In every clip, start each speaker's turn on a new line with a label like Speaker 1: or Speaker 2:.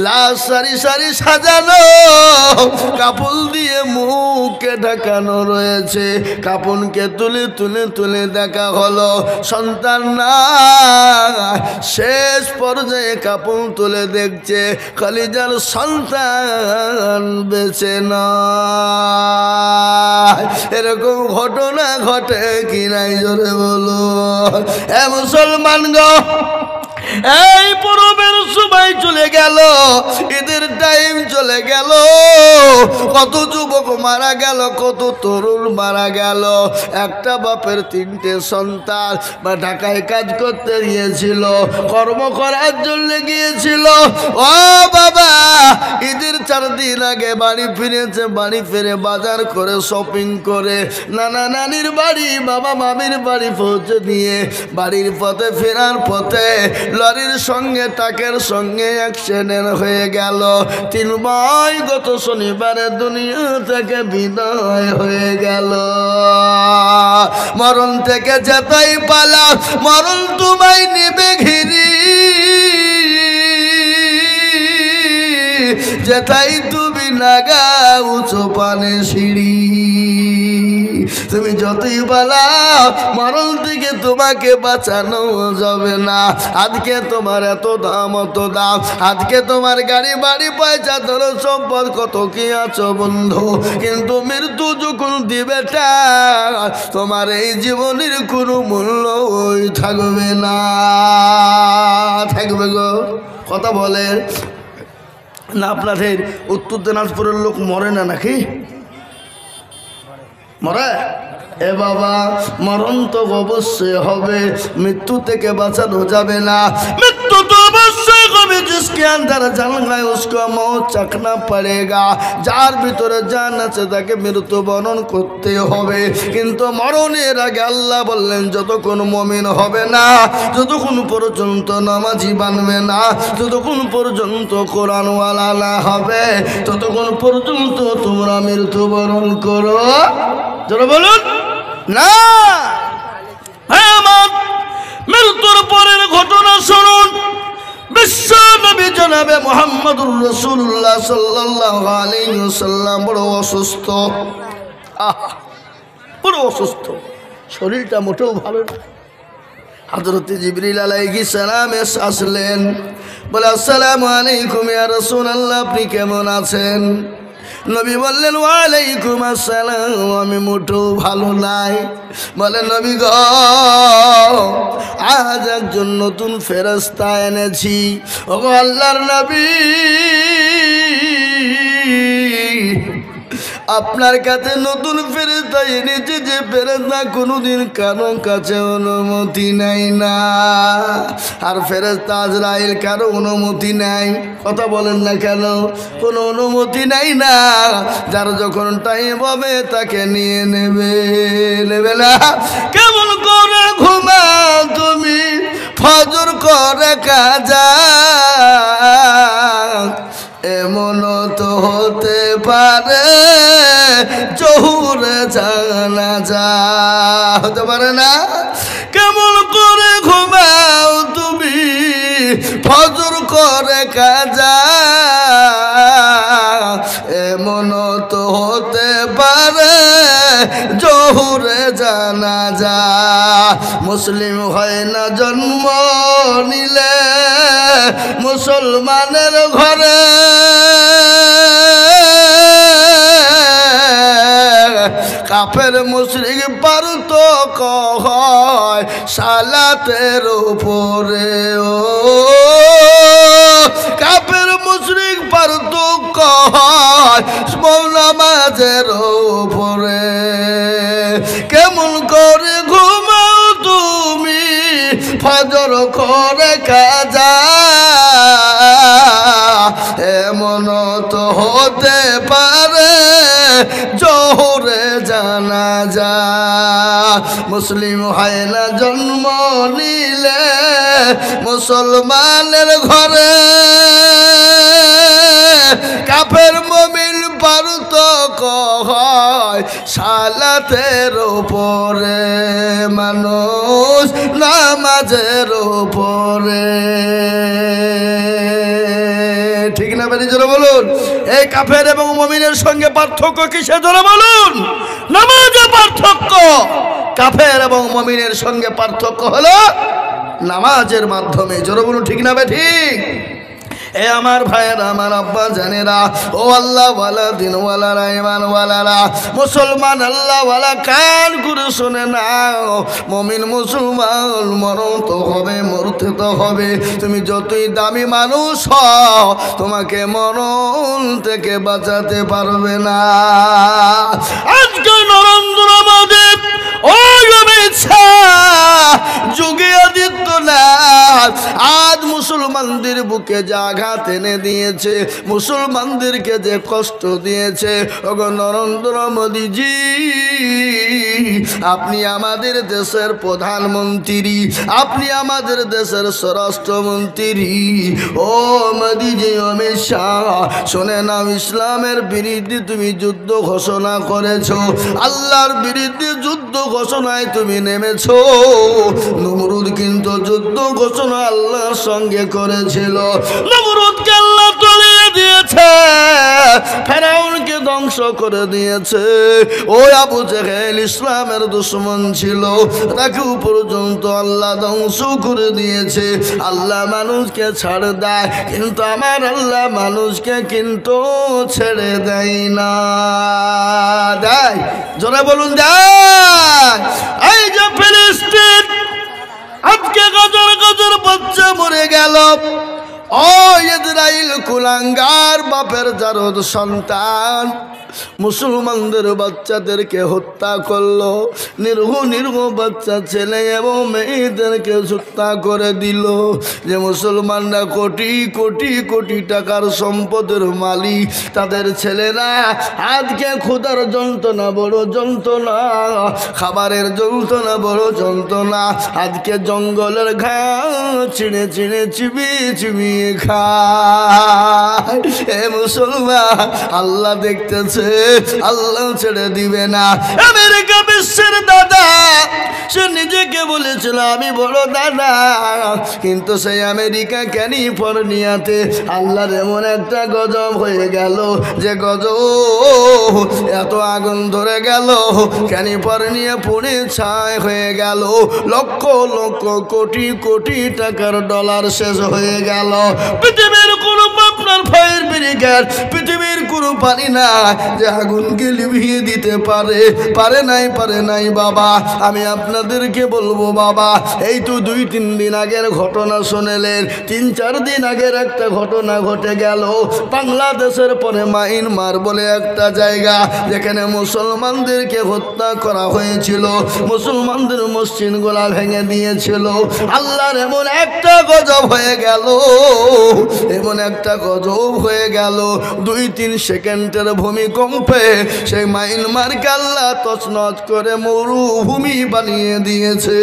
Speaker 1: লাশ সারি সারি সাজানো, কাপড় দিয়ে মুখকে ঢাকানো রয়েছে। কাপড়কে তুলে তুলে তুলে দেখা হলো সন্তান না। শেষ পর্যায়ে কাপড় তুলে দেখছে কলিজার সন্তান বেঁচে না। এরকম ঘটনা ঘটে কি নাই জোরে বলো। এ মুসলমান গো, এই পরবের সময় চলে গেল, ঈদের টাইম চলে গেল, কত যুবক মারা গেল, কত তরুণ মারা গেল। একটা বাপের 3টে সন্তান বা ঢাকায় কাজ করতে গিয়েছিল, কর্ম করার জন্য গিয়েছিল। ও বাবা, ঈদের 4 দিন আগে বাড়ি ফিরেছে। বাড়ি ফিরে বাজার করে শপিং করে নানা নানির বাড়ি বাবা মামির বাড়ি পৌঁছে দিয়ে বাড়ির পথে ফেরার পথে লরির সঙ্গে ট্রাকের সঙ্গে অ্যাক্সিডেন্ট হয়ে গেল। 3 ভাই গত শনিবারে দুনিয়া থেকে বিদায় হয়ে গেল। মরণ থেকে যেতেই পালা, মরণ তোমায় নিবে ঘিরি, যেতাই তুমি নাগা উঁচু পানে সিঁড়ি। তুমি যতই পালাও মরণ থেকে তোমাকে বাঁচানো যাবে না। আজকে তোমার এত দাম অত দাম, আজকে তোমার গাড়ি বাড়ি পয়সা ধর সম্পদ কত কি আছো বন্ধু, কিন্তু মৃত্যু যখন দিবে তোমার এই জীবনের কোনো মূল্য থাকবে না। থাকবে গো, কথা বলে না। আপনাদের উত্তর দিনাজপুরের লোক মরে না নাকি? মরে? এ বাবা, মরণ তো অবশ্যই হবে, মৃত্যু থেকে বাঁচানো যাবে না। মৃত্যু তো অবশ্যই হবে, जिसके अंदर जान है उसको मौत चखना पड़ेगा। যার ভিতরে জান আছে তাকে মৃত্যু বরণ করতে হবে। কিন্তু মরণের আগে আল্লাহ বললেন যতক্ষণ মুমিন হবে না, যতক্ষণ পর্যন্ত নামাজি বানবে না, যতক্ষণ পর্যন্ত কোরআনওয়ালা না হবে, ততক্ষণ পর্যন্ত তোমরা মৃত্যু বরণ করো। যারা বলুন না। মৃত্যুর পরের ঘটনা শুনুন। বিশ্ব নবী জনাবে মুহাম্মদুর রাসূলুল্লাহ সাল্লাল্লাহু আলাইহি ওয়াসাল্লাম বড় অসুস্থ, বড় অসুস্থ, শরীরটা মোটেও ভালো না। হযরত জিবরিল আলাইহিস সালাম আসলেন, বলে আসসালামু আলাইকুম ইয়া রাসূলুল্লাহ, আপনি কেমন আছেন? নবী বললেন ওয়ালাইকুম আসসালাম, আমি মোটেও ভালো নাই। বলে নবী গো, আজ একজন নতুন ফেরেশতা এনেছি। ও আল্লাহর নবী, আপনার কাছে নতুন ফেরেশতা এনেছে, যে ফেরেশতা কোনোদিন কারো কাছে অনুমতি নেয় না। আর ফেরেশতা আজরাইল কারো অনুমতি নেয়। কথা বলেন না কেন? কোনো অনুমতি নেয় না। যার যখন টাইম হবে তাকে নিয়ে নেবে, নেবে না। কেমন করে ঘুমাও তুমি, ফজর করে কাজা, এমন তো হতে পারে জহুরে জানাজা, হতে পারে না? কেমন করে ঘুমাও তুমি, ফজর করে কাজা, এমন তো হতে পারে জহুরে জানাজা। মুসলিম হয় না জন্ম নিলে মুসলমানের ঘরে, কাফের মুশরিক পারতক হয় সালাতের উপরে। ও কাফের মুশরিক পারতক হয় নামাজের উপরে। কেমন করে ঘুমাও তুমি, ফজর করে কাজা, এমন তো হতে পারে জোহরে জানাজা। মুসলিম হয় না জন্ম নিলে মুসলমানের ঘরে, কাফের মুমিন পারতক হয় সালাতের উপরে, মানুষ নামাজের উপরে। ঠিক না বেরি জোরে বলুন। এই কাফের এবং মুমিনের সঙ্গে পার্থক্য কিসে জোরে বলুন? নামাজে পার্থক্য। কাফের এবং মুমিনের সঙ্গে পার্থক্য হলো নামাজের মাধ্যমে। জোরে বলুন ঠিক না বে ঠিক? এ আমার ভাইয়েরা, আমার আব্বা জানেরা, ও আল্লাহ ওয়ালা দিনওয়ালারা, ইমানওয়ালারা, মুসলমান আল্লাহওয়ালা, কান করে শুনে নাও। মুমিন মুসলমান মরণ তো হবে, মরতে তো হবে। তুমি যতই দামি মানুষ হও, তোমাকে মরণ থেকে বাঁচাতে পারবে না। আজকে নরেন্দ্র মোদী, ও অমিত শাহ, যোগী আদিত্যনাথ আজ মুসলমানদের বুকে যে আঘাত এনে দিয়েছে, মুসলমানদেরকে যে কষ্ট দিয়েছে, ওগো নরেন্দ্র মোদীজি, আপনি আমাদের দেশের প্রধানমন্ত্রী, আপনি আমাদের দেশের স্বরাষ্ট্রমন্ত্রী। ও মোদীজি, অমিত শাহ, শোনে নাও, ইসলামের বিরুদ্ধে তুমি যুদ্ধ ঘোষণা করেছো, আল্লাহর বিরুদ্ধে যুদ্ধ ঘোষণায় তুমি নেমেছো। নমরুদ কিন্তু যুদ্ধ ঘোষণা আল্লাহর সঙ্গে করেছিল। নমরুদকে আল্লাহ তলিয়ে দিয়েছে, ফেরাউনকে ধ্বংস করে দিয়েছে। ওই আবু জেহেল ইসলামের দুশমন ছিল, তাকেও পর্যন্ত আল্লাহ ধ্বংস করে দিয়েছে। আল্লাহ মানুষকে ছাড় দেয়, কিন্তু আমার আল্লাহ মানুষকে কিন্তু ছেড়ে দেয় না। দেয়? জোরে বলুন দেয়? এই যে ফিলিস্তিন, আজকে গজর গজর বাচ্চা মরে গেল। ও ইসরাইল কুলাঙ্গার বাপের জারদ সন্তান মুসলমানদের বাচ্চাদেরকে হত্যা করলো। নির্ঘ বাচ্চা ছেলে এবং মেয়েদেরকে হত্যা করে দিল। যে মুসলমানরা কোটি কোটি কোটি টাকার সম্পদের মালিক, তাদের ছেলেরা আজকে ক্ষুধার যন্ত্রণা বড় যন্ত্রণা, খাবারের যন্ত্রণা বড় যন্ত্রণা। আজকে জঙ্গলের ঘাস ছিঁড়ে ছিঁড়ে চিবিয়ে চিবিয়ে খায়। এ মুসলমান, আল্লাহ দেখতেছে, আল্লাহ ছেড়ে দিবে না। আমেরিকা বিশ্বের দাদা, সে নিজেকে বলেছিল আমি বড় দাদা, কিন্তু সেই আমেরিকা ক্যালিফোর্নিয়াতে আল্লাহর এমন একটা গজব হয়ে গেল, যে গজব এত আগুন ধরে গেল, ক্যালিফোর্নিয়া পুড়ে ছাই হয়ে গেল। লক্ষ লক্ষ কোটি কোটি টাকার ডলার শেষ হয়ে গেল। পৃথিবীর কোন আপনার ফায়ার ব্রিগেড, পৃথিবীর কোনো পানি না যে আগুনকে লিভিয়ে দিতে পারে। পারে নাই বাবা। আমি আপনাদেরকে বলবো বাবা, এই তো 2-3 দিন আগের ঘটনা শুনেলেন। 3-4 দিন আগের একটা ঘটনা ঘটে গেল বাংলাদেশের পরে মায়ানমার বলে একটা জায়গা, যেখানে মুসলমানদেরকে হত্যা করা হয়েছিল, মুসলমানদের মসজিদগুলা ভেঙে দিয়েছিল। আল্লাহর এমন একটা গজব হয়ে গেল, এমন একটা গজব হয়ে গেল, 2-3 সেকেন্ডের ভূমিকম্পে সেই মায়ানমারকে আল্লাহ তছনছ করে মরুভূমি বানিয়ে দিয়েছে।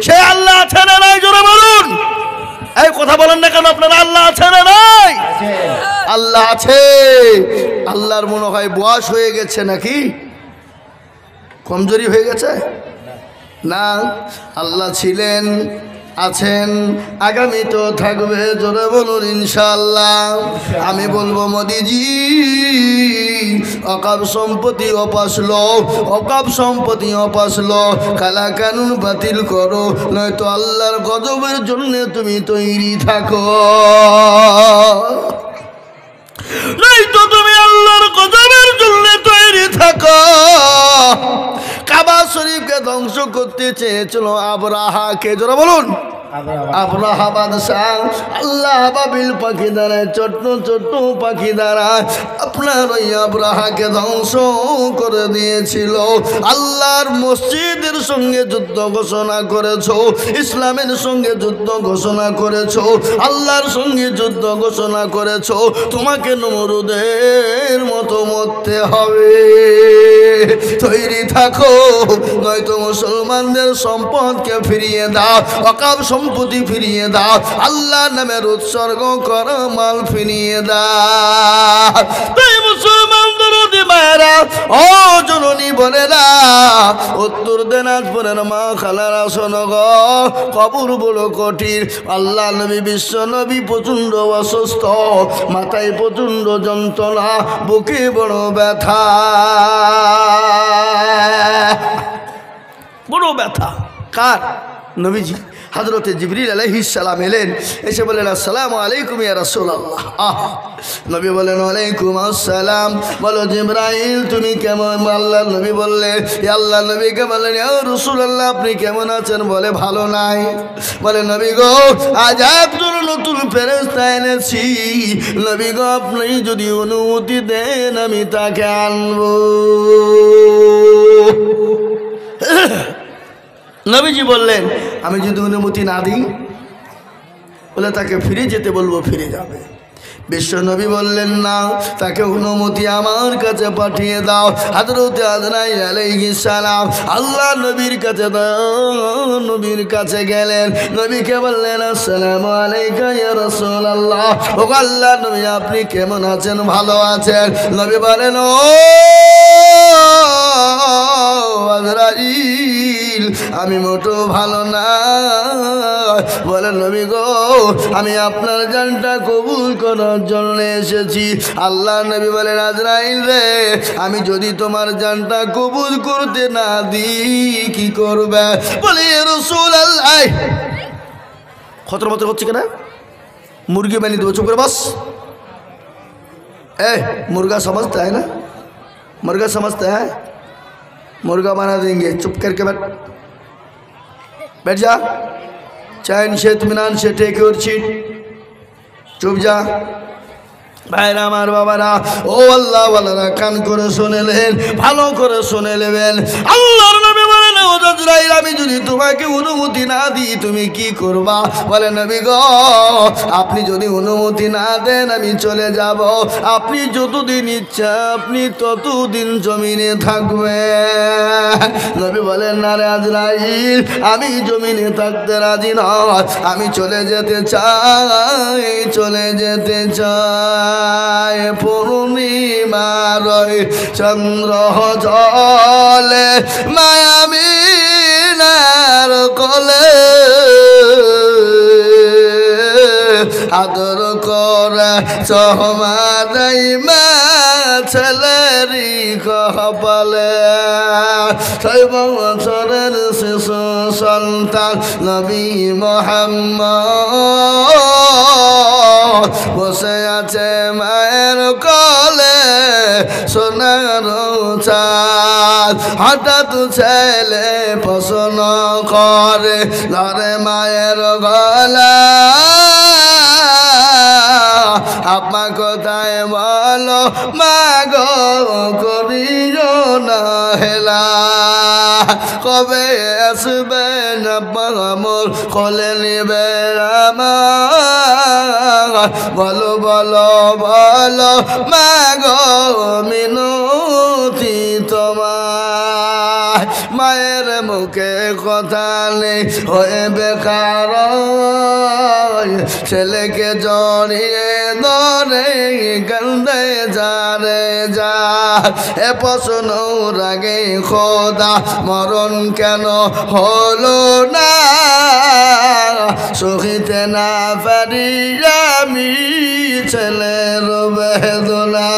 Speaker 1: সে আল্লাহ আছে না নাই? জোরে বলুন। এই কথা বলেন না কেন আপনারা? আল্লাহ আছে না নাই? আল্লাহ আছে। আল্লাহর মনে হয় বয়স হয়ে গেছে নাকি কমজোরি হয়ে গেছে? না, আল্লাহ ছিলেন, আছেন, আগামী তো থাকবে। জোরে বলুন ইনশাআল্লাহ। আমি বলবো মোদিজি, অকাপ সম্পত্তি অপাসলো, অকাপ সম্পত্তি অপাসলো, কালা কানুন বাতিল করো, নয়তো আল্লাহর গজবের জন্য তুমি তৈরি থাকো। নয়তো তুমি আল্লাহর গজবের জন্য তৈরি থাকো। কাবা শরীফকে ধ্বংস করতে চেয়েছিল আবরাহাকে। জোরে বলুন। আবরাহা বাদশাহ আল্লাহ বাবিল পাখি দ্বারা, ছোট্ট ছোট্ট পাখি দ্বারা আপনার ওই আবরাহাকে ধ্বংস করে দিয়েছিল। আল্লাহর মসজিদের সঙ্গে যুদ্ধ ঘোষণা করেছো, ইসলামের সঙ্গে যুদ্ধ ঘোষণা করেছো, আল্লাহর সঙ্গে যুদ্ধ ঘোষণা করেছো। তোমাকে নমরুদের মতো মরতে হবে। তৈরি থাকো, নয়তো মুসলমানদের সম্পদকে ফিরিয়ে দাও, অকাপ সম্পত্তি ফিরিয়ে দাও, আল্লাহ নামের উৎসর্গ করা মাল ফিরিয়ে দাও। তাই মুসলমানদের মায়েরা, ও জননী বোনেরা, উত্তর দিনাজপুরের মা খালারা শোনো গো, কবর বড় কঠিন। আল্লাহ নবী বিশ্ব নবী প্রচণ্ড অসুস্থ, মাথায় প্রচণ্ড যন্ত্রণা, বুকে বড় ব্যথা, বড় ব্যথা। কার? নবীজি। হযরতে জিবরিল আলাইহিস সালাম এলেন, এসে বলেন আসসালামু আলাইকুম ইয়া রাসূলুল্লাহ। নবী বলেন ওয়ালাইকুম আসসালাম। বলো জিবরাইল তুমি কেমন? আল্লাহর নবী বললেন, আল্লাহ নবীকে বললেন ইয়া রাসূলুল্লাহ আপনি কেমন আছেন? বলে ভালো নাই। বলে নবী গো আজ একজন নতুন ফেরেশতা এনেছি, নবী গো আপনি যদি অনুমতি দেন আমি তাকে আনবো। নবীজি বললেন আমি যদি অনুমতি না দিই? বলে তাকে ফিরে যেতে বলবো, ফিরে যাবে। বিশ্ব নবী বললেন না, তাকে অনুমতি আমার কাছে পাঠিয়ে দাও। হযরত আজরাইল আলাইহিস সালাম আল্লাহ নবীর কাছে নবীর কাছে গেলেন, নবীকে বললেন আসসালামু আলাইকা ইয়া রাসূলুল্লাহ। ও আল্লাহ নবী আপনি কেমন আছেন? ভালো আছেন? নবী বলেন ও আজরাইল আমি মোটেও ভালো না। বলে নবী গো আমি আপনার জানটা কবুল করার জন্য এসেছি। আল্লাহ নবী বলেন আজরাইল রে আমি যদি তোমার জানটা কবুল করতে না দিই কি করবে? বলে রাসূলুল্লাহ খতর মত হচ্ছে কেন? মুরগি বানিয়ে দেবো, চুপ করে বস। मुर्गा समझता है ना, मुर्गा समझता है, मुर्गा बना देंगे, चुप करके बैठ जा, चैन से इत्मीनान से टेक योर सीट, चुप जा। ভাইরা আমার বাবারা, ও আল্লাহ ওয়ালারা কান করে শুনে নেন, ভালো করে শুনে নেবেন। আল্লাহর নবী বলেন ও আজরাইল আমি যদি তোমাকে অনুমতি না দিই তুমি কি করবা? বলে নবী গো আপনি যদি অনুমতি না দেন আমি চলে যাব। আপনি যতদিন ইচ্ছা আপনি ততদিন জমিনে থাকবেন। নবী বলেন না রে আজরাইল আমি জমিনে থাকতে রাজি নয়, আমি চলে যেতে চাই, চলে যেতে চাই। পূর্ণিমার চন্দ্র জলে মায়ামিনার কলে আদর করে চহমাদাই মা ছেলেরি কপালে। 6 বছরের শিশু সন্তান নবী মুহাম্মদ বসে আছে মায়ের কোলে সোনার চাঁদ। হঠাৎ ছেলে প্রশ্ন করে ধরে মায়ের গলা, আপা কোথায় বলো মা গো করিও না হেলা, কবে আসবেন আব্বা মোর কোলে নিবে আমার, বলো বলো বলো মা গো মিনতি তোমার। মায়ের মুখে কথা নেই হয়ে বেকার, ছেলেকে জড়িয়ে ধরে কান্দে যারে যা। এ প্রশ্ন রাগে খোদা মরণ কেন হলো না, সহিতে না পারি আমি ছেলের বেদনা।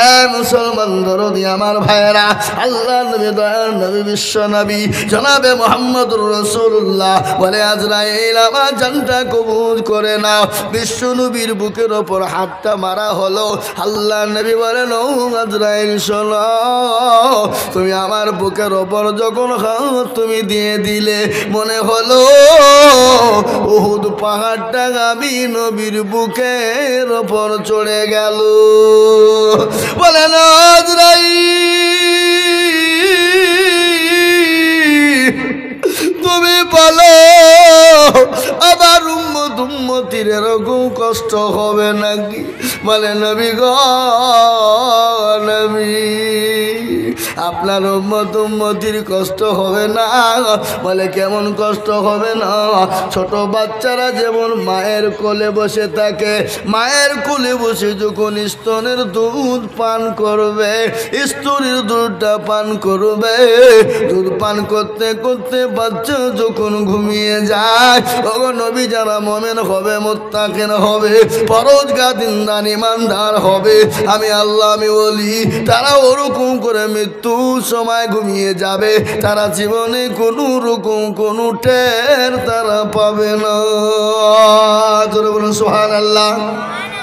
Speaker 1: এ মুসলমান দরদি আমার ভাইয়েরা, আল্লাহ নবী দয়ার নবী বিশ্ব নবী জনাবে মুহাম্মদুর রাসূলুল্লাহ বলে আজরাইল আমার জানটা কবুল করে নাও। বিশ্ব নবীর বুকের ওপর হাতটা মারা হলো। আল্লাহ নবী বলেন ও আজরাইল শোনো, তুমি আমার বুকের ওপর যখন হাত তুমি দিয়ে দিলে মনে হলো উহুদ পাহাড়টা আমি নবীর বুকের ওপর চড়ে গেল। বলেন আজরাইল তুমি বলো আবার উম্মতির এরকম কষ্ট হবে নাকি? বলে নবী গো নবী, আপনার উম্মতির কষ্ট হবে না। বলে কেমন কষ্ট হবে না? ছোট বাচ্চারা যেমন মায়ের কোলে বসে থাকে, মায়ের কোলে বসে যখন স্তনের দুধ পান করবে, স্তনের দুধটা পান করবে, দুধ পান করতে করতে বাচ্চা যখন ঘুমিয়ে যায়, তখন নবী যারা মুমিন হবে, মুত্তাকিন হবে, পরহেজগার ইমানদার হবে, আমি আল্লাহ আমি বলি তারা ওরকম করে মৃত্যুর সময় ঘুমিয়ে যাবে, তারা জীবনে কোনো রকম কোনো টের তারা পাবে না। তোরা বলুন সুবহানাল্লাহ।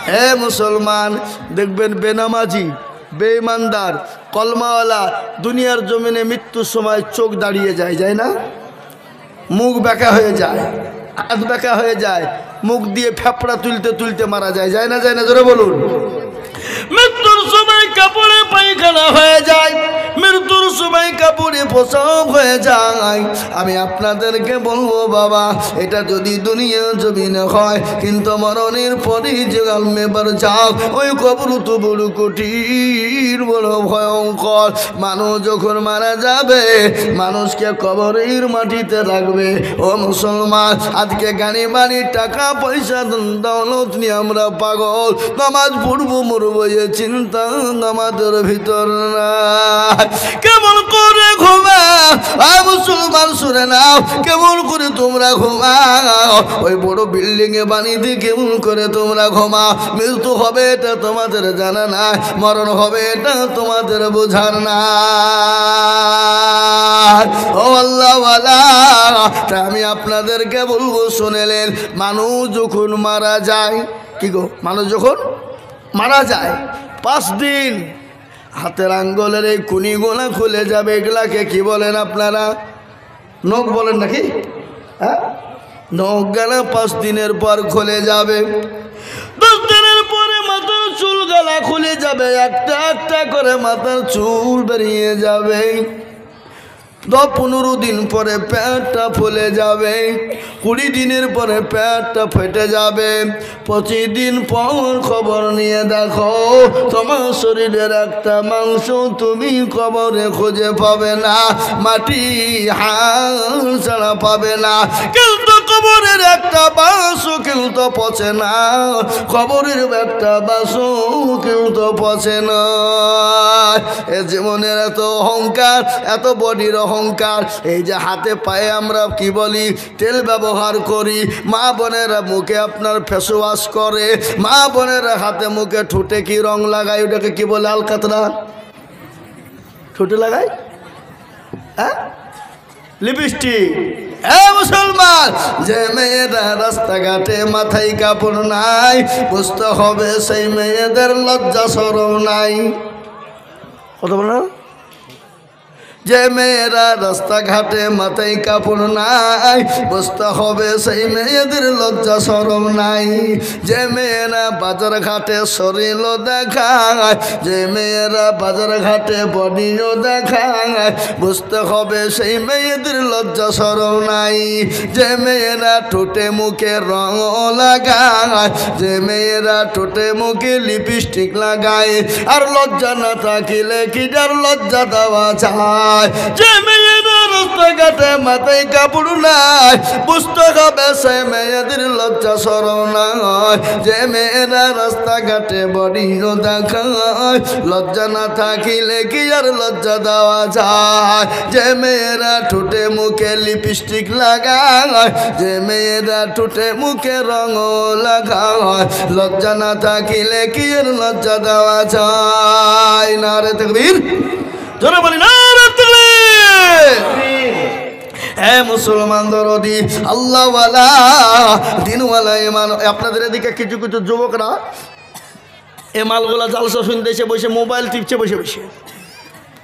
Speaker 1: হে মুসলমান, দেখবেন বেনামাজি, বেঈমানদার, কলমাওয়ালা দুনিয়ার জমিনে মৃত্যুর সময় চোখ দাঁড়িয়ে যায়, যায় না? মুখ বেঁকা হয়ে যায়, হাত বেঁকা হয়ে যায়, মুখ দিয়ে ফেপড়া তুলতে তুলতে মারা যায়, যায় না? যায় না? জোরে বলুন। মৃত্যুর সময় কাপড়ে পায়খানা হয়ে যায়, মৃত্যুর সময় কাপড়ে পোশাক হয়ে যায়। আমি আপনাদেরকে বলবো বাবা, এটা যদি দুনিয়া জমিনে হয়, কিন্তু মরণের পরে যে আলমেবার যাও, ওই কবর তো বড় কঠিন, বড় ভয়ঙ্কর। মানুষ যখন মারা যাবে, মানুষকে কবরের মাটিতে রাখবে। ও মুসলমান, আজকে গাড়ি বাড়ি টাকা পয়সা দৌলত নিয়ে আমরা পাগল, নামাজ পড়বো মরবো এ চিন্তা আমাদের ভিতর না। কেমন করে ঘুমাও মুসলমান, শুনে নাও, কেমন করে তোমরা ঘুমাও? ওই বড় বিল্ডিং এ বানিয়ে কেমন করে তোমরা ঘুমাও? মৃত্যু হবে এটা তোমাদের জানা না, মরণ হবে এটা তোমাদের বোঝার না। ও আল্লাহ ওয়ালা, তা আমি আপনাদেরকে বলবো শুনেলেন, মানুষ যখন মারা যায়, কি গো, মানুষ যখন মারা যায় 5 দিন হাতের আঙ্গুলের এই কুনিগুলা খুলে যাবে। এগুলাকে কি বলেন আপনারা? নখ বলেন নাকি? হ্যাঁ, নখ গেলা 5 দিনের পর খুলে যাবে। 10 দিনের পরে মাথার চুল গলা খুলে যাবে, একটা একটা করে মাথার চুল বেরিয়ে যাবে। 10-15 দিন পরে পেটটা ফুলে যাবে, 20 দিনের পরে পেটটা ফেটে যাবে। 25 দিন পর খবর নিয়ে দেখো, তোমার শরীরের একটা মাংস তুমি কবরে খুঁজে পাবে না, মাটি হাড় ছাড়া পাবে না। কিন্তু কবরের একটা বাঁশ কিন্তু পচে না, কবরের একটা বাঁশ কিন্তু পচে না। এ জীবনের এত অহংকার, এত বডির অহংকার, এই যে হাতে পায়ে আমরা কি বলি, তেল ব্যবহার করি, মা বোনেরা মুখে আপনার ফেস ওয়াশ করে, মা বোনেরা হাতে মুখে ঠোঁটে কি রং লাগায়, ওটাকে কি বলে? আলকাতরা। ঠোঁটে লাগায়, হ্যাঁ, লিপস্টিক। মুসলমান, যে মেয়েরা রাস্তাঘাটে মাথায় কাপড় নাই, বুঝতে হবে সেই মেয়েদের লজ্জা শরম নাই। কথা বলো না? যে মেয়েরা রাস্তাঘাটে মাথায় কাপড় নাই, বুঝতে হবে সেই মেয়েদের লজ্জা শরম নাই। যে মেয়েরা বাজার ঘাটে শরীরও দেখায়, যে মেয়েরা বাজার ঘাটে বডিও দেখায়, বুঝতে হবে সেই মেয়েদের লজ্জা শরম নাই। যে মেয়েরা ঠোঁটে মুখে রং লাগায়, যে মেয়েরা ঠোঁটে মুখে লিপস্টিক লাগায়, আর লজ্জা না থাকিলে কি যার লজ্জা দেওয়া যায়? যে মেয়েরা রাস্তাঘাটে মাথায় কাপড় নাই, বুঝতে হবে সেই মেয়েদের লজ্জা শরম নাই। যে মেয়েরা রাস্তাঘাটে বডিও দেখায়, লজ্জা না থাকিলে কি আর লজ্জা দেওয়া যায়? যে মেয়েরা ঠোঁটে মুখে লিপস্টিক লাগায়, যে মেয়েরা ঠোঁটে মুখে রং লাগায়, লজ্জা না থাকিলে কি আর লজ্জা দেওয়া যায়? নারে তাকবীর, জোরে বলি নারে তাকবীর। হে মুসলমান দরদি, আল্লাহওয়ালা, দিনওয়ালা ইমান। আপনাদের এদিকে কিছু কিছু যুবকরা এ মালগুলা জালসা শুনতে এসে বসে মোবাইল টিপছে বসে বসে।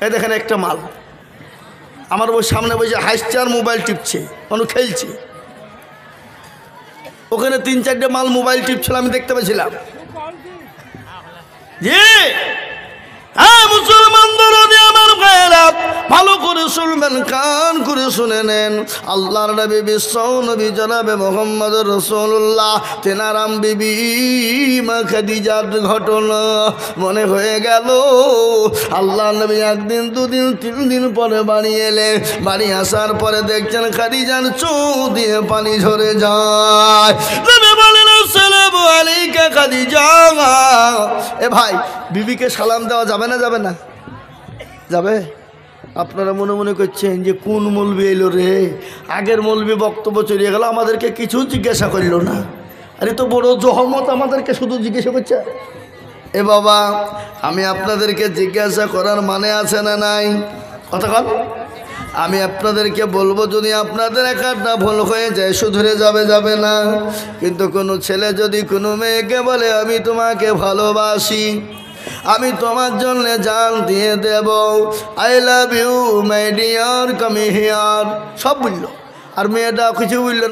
Speaker 1: এই দেখেন একটা মাল আমার ওই সামনে বসে হাসছে আর মোবাইল টিপছে, মানুষ খেলছে। ওখানে 3-4টে মাল মোবাইল টিপছিল, আমি দেখতে পেয়েছিলাম। জি, হ্যাঁ মুসলমান দরদি আমার যুবকেরা ভালো করে শুনবেন, কান করে শুনে নেন। আল্লাহর নবী বিশ্ব নবী জনাবে মোহাম্মদ রাসূলুল্লাহ তেনারাম বিবি মা খাদিজার ঘটনা মনে হয়ে গেল। আল্লাহর নবী একদিন দুদিন তিন দিন পরে বাড়ি এলেন। বাড়ি আসার পরে দেখছেন খাদিজার চোখ দিয়ে পানি ঝরে যায়। নবী বলেন আসসালামু আলাইকা খাদিজা। এ ভাই, বিবিকে সালাম দেওয়া যাবে না? যাবে না? যাবে। আপনারা মনে মনে করছেন যে কোন মৌলবি এলো রে, আগের মৌলবি বক্তব্য চলিয়ে গেল, আমাদেরকে কিছু জিজ্ঞাসা করল না। আরে তো বড় জহমত, আমাদেরকে শুধু জিজ্ঞাসা করছে। এ বাবা, আমি আপনাদেরকে জিজ্ঞাসা করার মানে আছে না নাই? কথা কন। আমি আপনাদেরকে বলবো, যদি আপনাদের একটা ভুল হয়ে যায় শুধরে যাবে, যাবে না? কিন্তু কোনো ছেলে যদি কোনো মেয়েকে বলে আমি তোমাকে ভালোবাসি, আমি তোমার জন্য জান দিয়ে দেব, I love you my dear, come here, সব বলল, আর মেয়েটা কিছু বলল না।